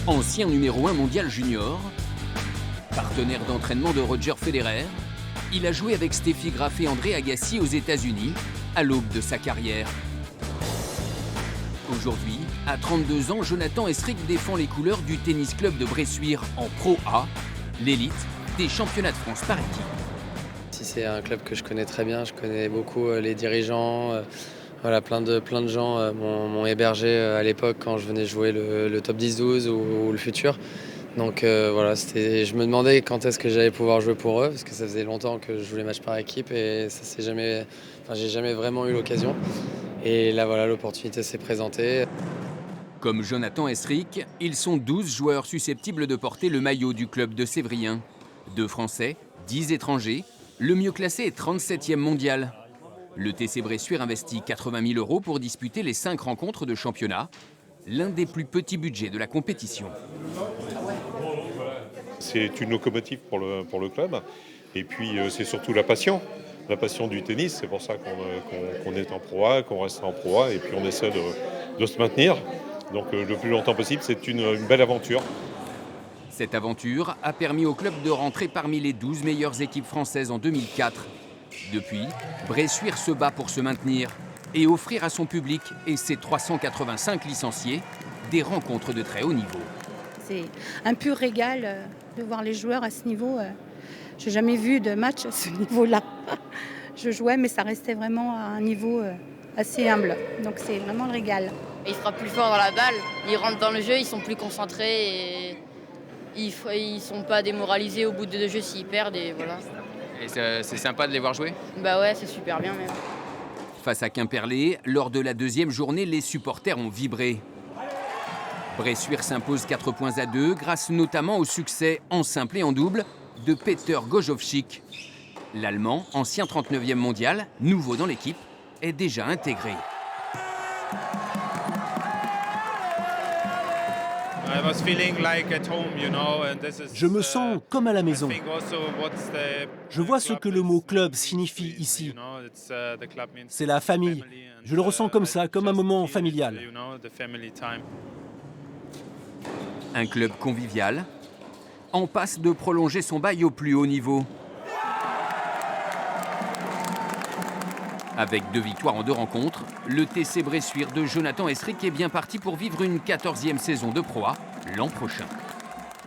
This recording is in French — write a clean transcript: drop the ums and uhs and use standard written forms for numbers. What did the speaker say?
Ancien numéro 1 mondial junior, partenaire d'entraînement de Roger Federer, il a joué avec Steffi Graf et André Agassi aux États-Unis à l'aube de sa carrière. Aujourd'hui, à 32 ans, Jonathan Esric défend les couleurs du tennis club de Bressuire en Pro A, l'élite des championnats de France par équipe. C'est un club que je connais très bien, je connais beaucoup les dirigeants. Voilà, plein de gens m'ont hébergé à l'époque quand je venais jouer le top 10-12 ou le futur. Donc voilà, je me demandais quand est-ce que j'allais pouvoir jouer pour eux, parce que ça faisait longtemps que je jouais les matchs par équipe et j'ai jamais vraiment eu l'occasion. Et là voilà, l'opportunité s'est présentée. Comme Jonathan Esric, ils sont 12 joueurs susceptibles de porter le maillot du club de Sévrien. 2 Français, 10 étrangers, le mieux classé est 37e mondial. Le TC Bressuire investit 80 000 € pour disputer les 5 rencontres de championnat, l'un des plus petits budgets de la compétition. C'est une locomotive pour le club. Et puis c'est surtout la passion du tennis. C'est pour ça qu'on est en Pro A, qu'on reste en Pro A et puis on essaie de se maintenir. Donc le plus longtemps possible, c'est une belle aventure. Cette aventure a permis au club de rentrer parmi les 12 meilleures équipes françaises en 2004. Depuis, Bressuire se bat pour se maintenir et offrir à son public et ses 385 licenciés des rencontres de très haut niveau. C'est un pur régal de voir les joueurs à ce niveau. Je n'ai jamais vu de match à ce niveau-là. Je jouais, mais ça restait vraiment à un niveau assez humble. Donc c'est vraiment le régal. Ils frappent plus fort dans la balle, ils rentrent dans le jeu, ils sont plus concentrés et ils sont pas démoralisés au bout de 2 jeux s'ils perdent et voilà. Et c'est sympa de les voir jouer ? Bah ouais, c'est super bien même. Face à Quimperlé, lors de la 2e journée, les supporters ont vibré. Bressuire s'impose 4-2 grâce notamment au succès en simple et en double de Peter Gojowczyk. L'Allemand, ancien 39e mondial, nouveau dans l'équipe, est déjà intégré. Je me sens comme à la maison. Je vois ce que le mot club signifie ici. C'est la famille. Je le ressens comme ça, comme un moment familial. Un club convivial, en passe de prolonger son bail au plus haut niveau. Avec 2 victoires en 2 rencontres, le TC Bressuire de Jonathan Esric est bien parti pour vivre une 14e saison de Pro A l'an prochain.